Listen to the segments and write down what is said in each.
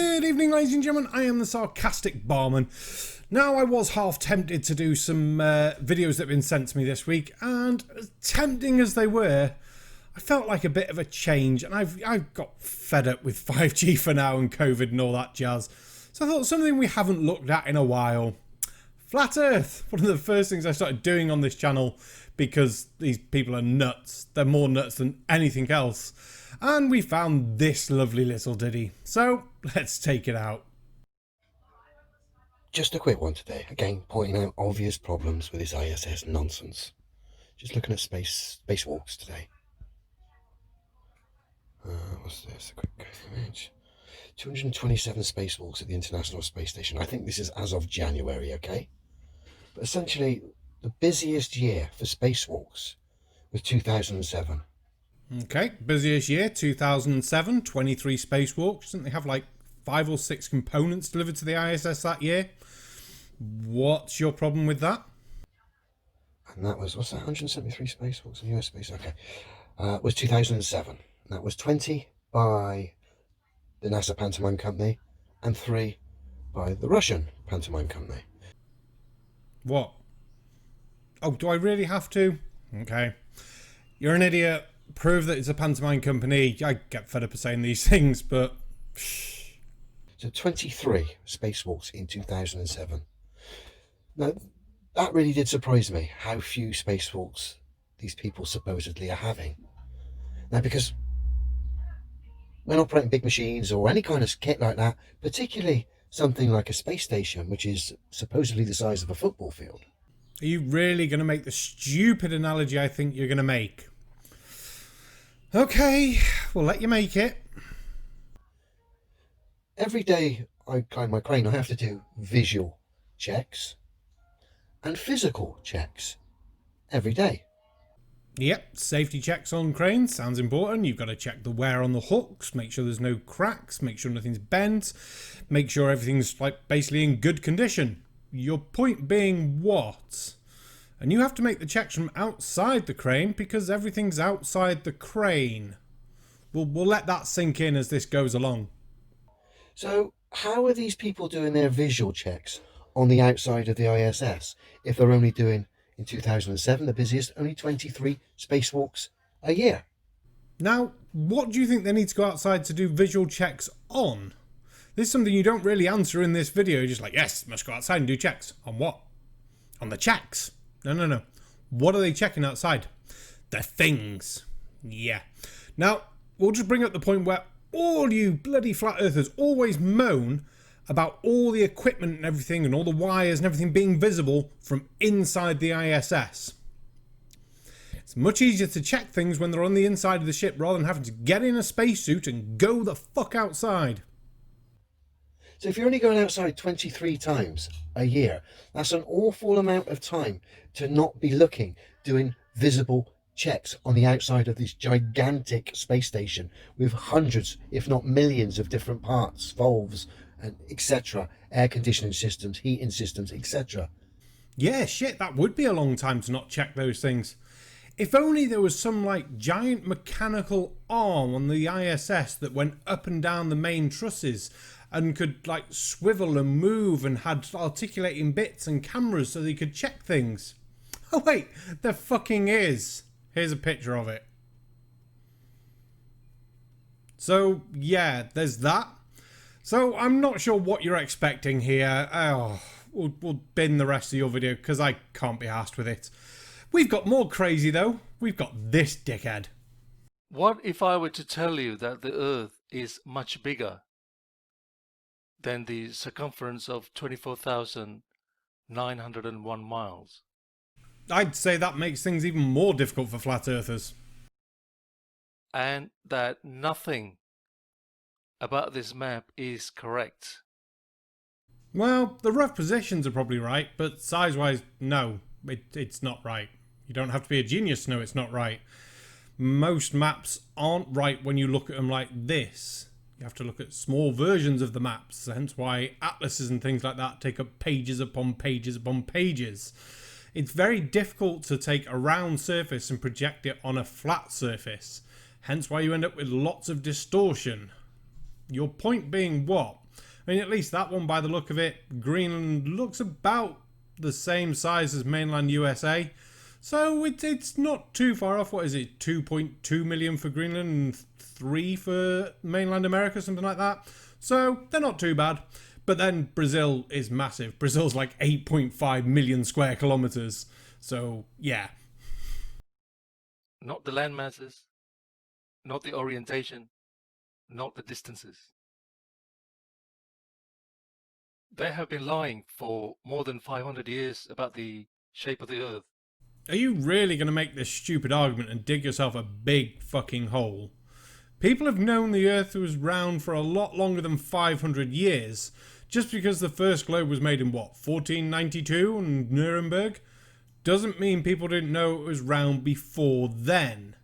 Good evening, ladies and gentlemen. I am the sarcastic barman. Now, I was half tempted to do some videos that have been sent to me this week, and as tempting as they were, I felt like a bit of a change, and I've got fed up with 5G for now and COVID and all that jazz. So I thought something we haven't looked at in a while. Flat Earth. One of the first things I started doing on this channel because these people are nuts. They're more nuts than anything else. And we found this lovely little ditty. So let's take it out. Just a quick one today, again pointing out obvious problems with this ISS nonsense. Just looking at spacewalks today. What's this? A quick image. 227 spacewalks at the International Space Station. I think this is as of January, okay? But essentially, the busiest year for spacewalks was 2007. Okay, busiest year, 2007, 23 spacewalks. Didn't they have like 5 or 6 components delivered to the ISS that year? What's your problem with that? And that was, what's that, 173 spacewalks in US space? Okay. Was 2007. That was 20 by the NASA Pantomime Company and 3 by the Russian Pantomime Company. What? Oh, do I really have to? Okay. You're an idiot. Prove that it's a pantomime company. I get fed up of saying these things, but... So 23 spacewalks in 2007. Now, that really did surprise me, how few spacewalks these people supposedly are having. Now, because when operating big machines or any kind of kit like that, particularly something like a space station, which is supposedly the size of a football field. Are you really going to make the stupid analogy I think you're going to make? Okay, we'll let you make it. Every day I climb my crane, I have to do visual checks and physical checks every day. Yep, safety checks on cranes, sounds important. You've got to check the wear on the hooks, make sure there's no cracks, make sure nothing's bent, make sure everything's like basically in good condition. Your point being what? And you have to make the checks from outside the crane because everything's outside the crane. We'll let that sink in as this goes along. So how are these people doing their visual checks on the outside of the ISS if they're only doing, in 2007, the busiest, only 23 spacewalks a year? Now, what do you think they need to go outside to do visual checks on? This is something you don't really answer in this video. You're just like, yes, must go outside and do checks. On what? On the checks. No. What are they checking outside? The things. Yeah. Now, we'll just bring up the point where all you bloody flat earthers always moan about all the equipment and everything and all the wires and everything being visible from inside the ISS. It's much easier to check things when they're on the inside of the ship rather than having to get in a spacesuit and go the fuck outside. So if you're only going outside 23 times a year, that's an awful amount of time to not be looking, doing visible checks on the outside of this gigantic space station with hundreds, if not millions, of different parts, valves, and etc., air conditioning systems, heating systems, etc. Yeah, shit, that would be a long time to not check those things. If only there was some like giant mechanical arm on the ISS that went up and down the main trusses and could like swivel and move and had articulating bits and cameras so they could check things. Oh wait, there fucking is. Here's a picture of it. So yeah, there's that. So I'm not sure what you're expecting here. Oh, we'll bin the rest of your video because I can't be arsed with it. We've got more crazy though. We've got this dickhead. What if I were to tell you that the Earth is much bigger than the circumference of 24,901 miles? I'd say that makes things even more difficult for flat earthers. And that nothing about this map is correct. Well, the rough positions are probably right, but size-wise, no, it's not right. You don't have to be a genius to know it's not right. Most maps aren't right when you look at them like this. You have to look at small versions of the maps, hence why atlases and things like that take up pages upon pages upon pages. It's very difficult to take a round surface and project it on a flat surface, hence why you end up with lots of distortion. Your point being what? I mean, at least that one, by the look of it, Greenland looks about the same size as mainland USA. So it's not too far off. What is it? 2.2 million for Greenland and 3 for mainland America, something like that. So they're not too bad. But then Brazil is massive. Brazil's like 8.5 million square kilometers. So yeah. Not the land masses, not the orientation, not the distances. They have been lying for more than 500 years about the shape of the Earth. Are you really going to make this stupid argument and dig yourself a big fucking hole? People have known the Earth was round for a lot longer than 500 years. Just because the first globe was made in what, 1492 in Nuremberg, doesn't mean people didn't know it was round before then.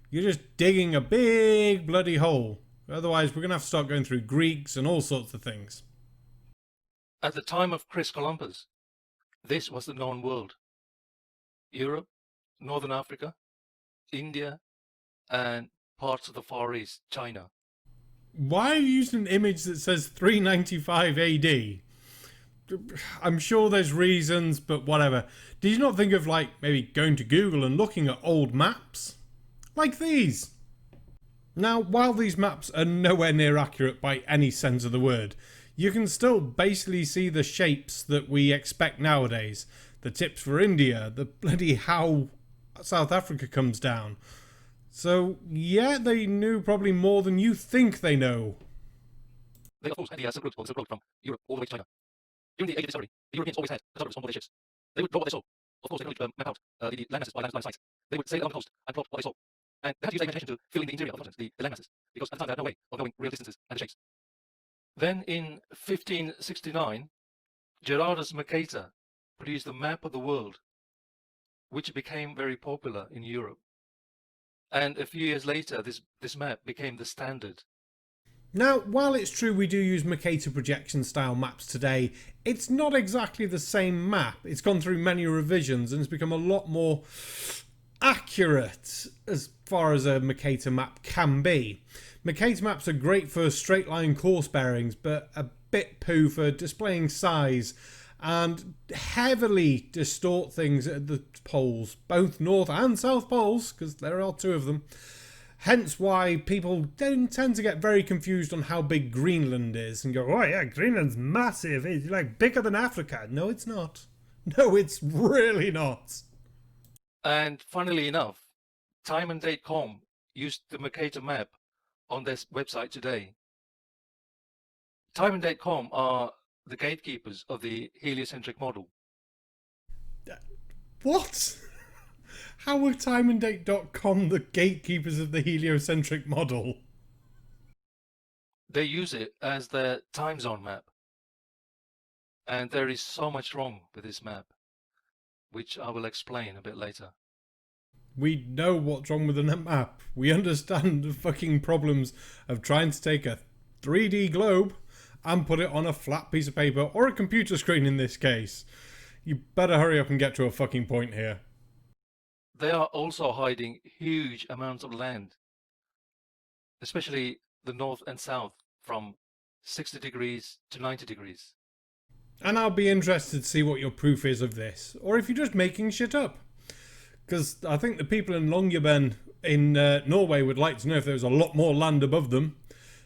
You're just digging a big bloody hole. Otherwise, we're going to have to start going through Greeks and all sorts of things. At the time of Chris Columbus, this was the known world. Europe, Northern Africa, India, and parts of the Far East, China. Why are you using an image that says 395 AD? I'm sure there's reasons, but whatever. Did you not think of, like, maybe going to Google and looking at old maps? Like these. Now, while these maps are nowhere near accurate by any sense of the word, you can still basically see the shapes that we expect nowadays. The tips for India, the bloody how South Africa comes down. So, yeah, they knew probably more than you think they know. They, of course, had the Silk Road from Europe all the way to China. During the age of discovery, the Europeans always had cartographers on board their ships. They would draw what they saw. Of course, they could map out the land masses by line of sight. They would sail along the coast and plot what they saw. And they had to use their imagination to fill in the interior of the continent, the land masses, because at the time they had no way of knowing real distances and the shapes. Then in 1569, Gerardus Mercator produced a map of the world, which became very popular in Europe. And a few years later, this map became the standard. Now, while it's true we do use Mercator projection style maps today, it's not exactly the same map. It's gone through many revisions and it's become a lot more accurate as far as a Mercator map can be. Mercator maps are great for straight line course bearings, but a bit poo for displaying size and heavily distort things at the poles, both north and south poles, because there are 2 of them. Hence why people tend to get very confused on how big Greenland is and go, oh yeah, Greenland's massive, it's like bigger than Africa. No, it's not. No, it's really not. And funnily enough, timeanddate.com used the Mercator map on their website today. Timeanddate.com are the gatekeepers of the heliocentric model. What? How are timeanddate.com the gatekeepers of the heliocentric model? They use it as their time zone map. And there is so much wrong with this map, which I will explain a bit later. We know what's wrong with the map. We understand the fucking problems of trying to take a 3D globe and put it on a flat piece of paper, or a computer screen in this case. You better hurry up and get to a fucking point here. They are also hiding huge amounts of land, especially the north and south, from 60 degrees to 90 degrees. And I'll be interested to see what your proof is of this, or if you're just making shit up. Because I think the people in Longyearbyen in Norway would like to know if there was a lot more land above them.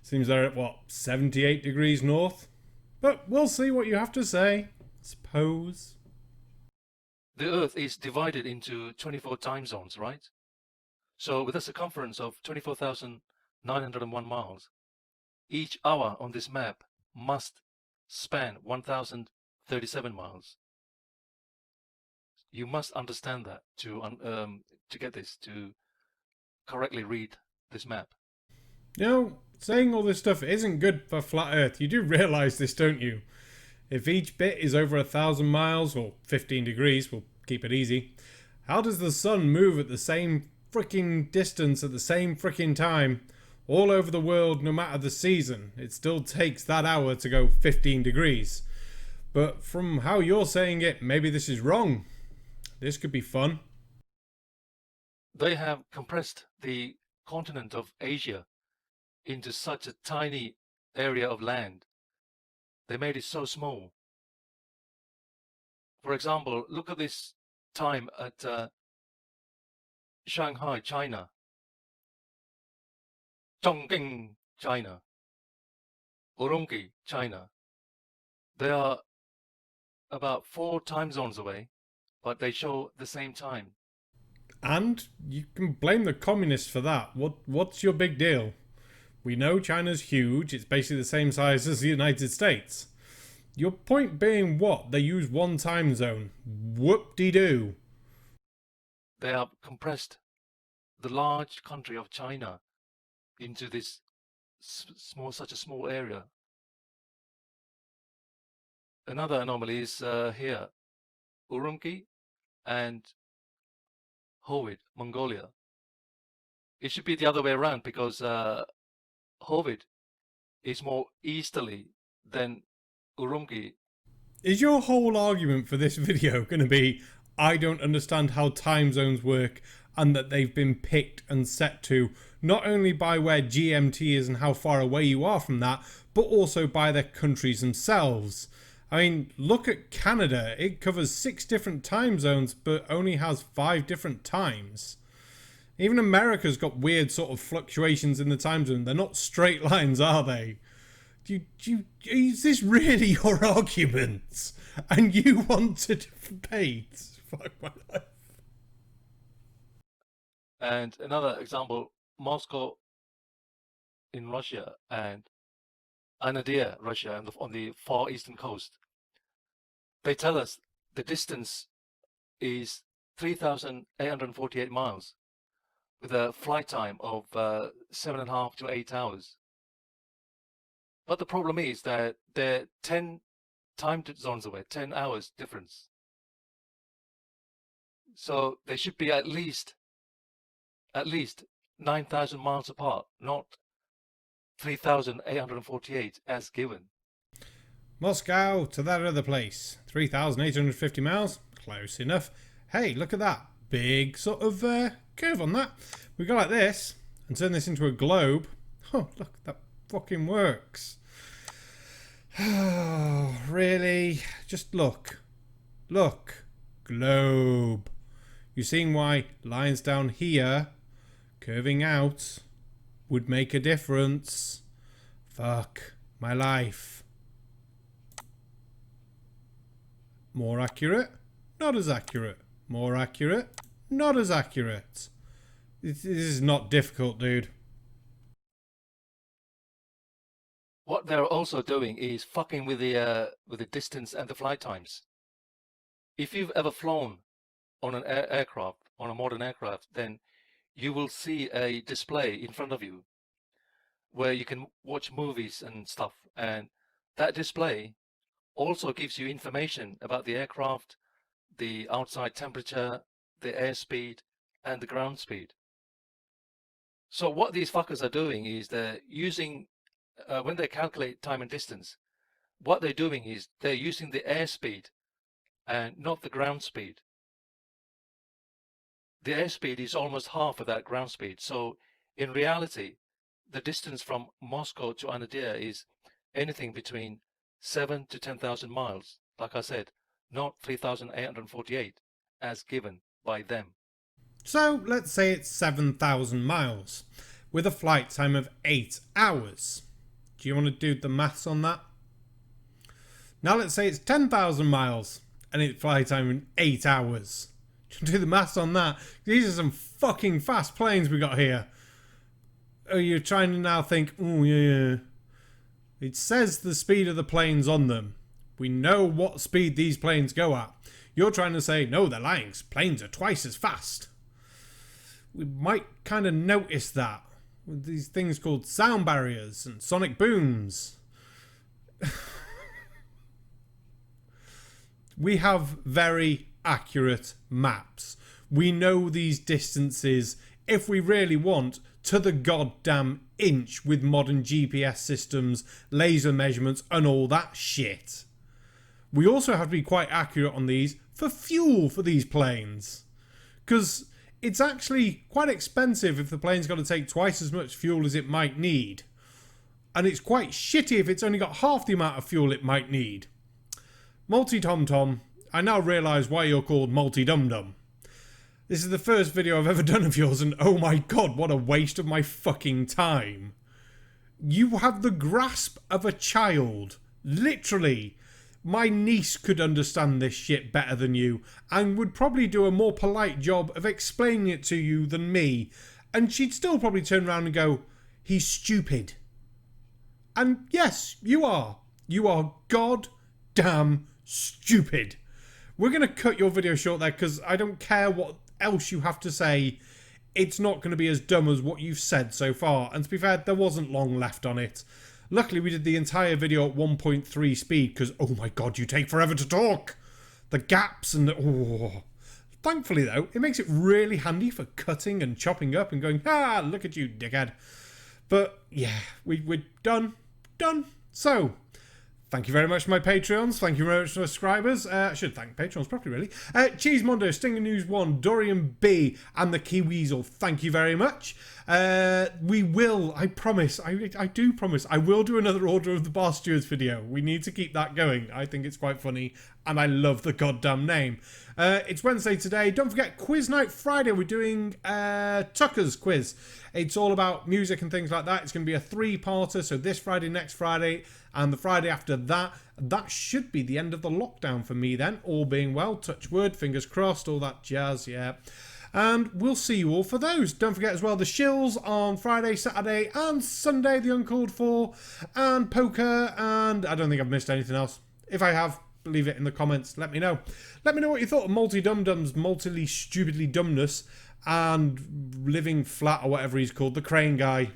Seems they're at, what, 78 degrees north? But we'll see what you have to say, suppose. The Earth is divided into 24 time zones, right? So with a circumference of 24,901 miles, each hour on this map must span 1,037 miles. You must understand that to get this, to correctly read this map. You know, saying all this stuff isn't good for flat Earth. You do realise this, don't you? If each bit is over 1,000 miles, or 15 degrees, we'll keep it easy, how does the sun move at the same fricking distance at the same fricking time all over the world, no matter the season? It still takes that hour to go 15 degrees. But from how you're saying it, maybe this is wrong. This could be fun. They have compressed the continent of Asia into such a tiny area of land They made it so small. For example, look at this time at Shanghai, China, Chongqing, China, Urumqi, China. They are about 4 time zones away, but they show the same time. And you can blame the communists for that. What's your big deal? We know China's huge. It's basically the same size as the United States. Your point being what? They use one time zone. Whoop-de-doo. They have compressed the large country of China into this such a small area. Another anomaly is here, Urumqi and Hovid, Mongolia. It should be the other way around because Hovid is more easterly than Urumqi. Is your whole argument for this video going to be, I don't understand how time zones work and that they've been picked and set to not only by where GMT is and how far away you are from that, but also by their countries themselves? I mean, look at Canada. It covers 6 different time zones, but only has 5 different times. Even America's got weird sort of fluctuations in the time zone. They're not straight lines, are they? Is this really your argument? And you want to debate? Fuck my life. And another example, Moscow in Russia and Anadyr, Russia, and on the far eastern coast. They tell us the distance is 3,848 miles with a flight time of 7.5 to 8 hours. But the problem is that they're 10 time zones away, 10 hours difference. So they should be at least 9,000 miles apart, not 3,848 as given. Moscow to that other place. 3,850 miles. Close enough. Hey, look at that. Big sort of curve on that. We go like this and turn this into a globe. Oh, look, that fucking works. Oh, really? Just look. Look. Globe. You seeing why lines down here curving out would make a difference? Fuck my life. More accurate? Not as accurate. More accurate? Not as accurate. This is not difficult, dude. What they're also doing is fucking with the distance and the flight times. If you've ever flown on an aircraft, on a modern aircraft, then you will see a display in front of you where you can watch movies and stuff, and that display also gives you information about the aircraft, the outside temperature, the airspeed, and the ground speed. So what these fuckers are doing is they're using, when they calculate time and distance, what they're doing is they're using the airspeed and not the ground speed. The airspeed is almost half of that ground speed. So in reality, the distance from Moscow to Anadyr is anything between 7 to 10,000 miles. Like I said, not 3,848 as given by them. So let's say it's 7,000 miles with a flight time of 8 hours. Do you want to do the maths on that? Now let's say it's 10,000 miles and it's flight time in 8 hours. Do the maths on that. These are some fucking fast planes we got here. Oh, you're trying to now think, oh yeah. It says the speed of the planes on them. We know what speed these planes go at. You're trying to say, no, they're lying. Planes are twice as fast. We might kind of notice that with these things called sound barriers and sonic booms. We have very accurate maps. We know these distances, if we really want, to the goddamn inch with modern GPS systems, laser measurements and all that shit. We also have to be quite accurate on these for fuel for these planes. Because it's actually quite expensive if the plane's got to take twice as much fuel as it might need. and it's quite shitty if it's only got half the amount of fuel it might need. MultiTomTom, I now realise why you're called MultiDumDum. This is the first video I've ever done of yours, and oh my god, what a waste of my fucking time. You have the grasp of a child. Literally. My niece could understand this shit better than you, and would probably do a more polite job of explaining it to you than me, and she'd still probably turn around and go, he's stupid. And yes, you are. You are goddamn stupid. We're going to cut your video short there because I don't care what else you have to say. It's not going to be as dumb as what you've said so far. And to be fair, there wasn't long left on it. Luckily, we did the entire video at 1.3 speed because, oh my god, you take forever to talk. The gaps and the... Oh. Thankfully, though, it makes it really handy for cutting and chopping up and going, ah, look at you, dickhead. But, yeah, we're done. Done. So... Thank you very much to my Patreons. Thank you very much to my subscribers. I should thank Patreons properly, really. Cheese Mondo, Stinger News 1, Dorian B, and the Key Weasel. Thank you very much. We will, I promise, I do promise, I will do another Order of the Bar Stewards video. We need to keep that going. I think it's quite funny, and I love the goddamn name. It's Wednesday today. Don't forget, Quiz Night Friday. We're doing Tucker's quiz. It's all about music and things like that. It's going to be a 3-parter, so this Friday, next Friday, and the Friday after that. That should be the end of the lockdown for me then, all being well. Touch wood, fingers crossed, all that jazz, yeah. And we'll see you all for those. Don't forget as well the shills on Friday, Saturday, and Sunday, the Uncalled For, and poker, and I don't think I've missed anything else. If I have, leave it in the comments. Let me know. Let me know what you thought of MultiDumDum's multily stupidly dumbness and living flat or whatever he's called, the crane guy.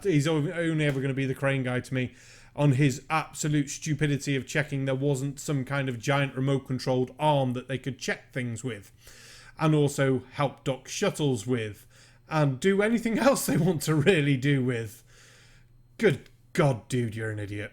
He's only ever going to be the crane guy to me, on his absolute stupidity of checking there wasn't some kind of giant remote controlled arm that they could check things with, and also help dock shuttles with, and do anything else they want to really do with. Good God, dude, you're an idiot.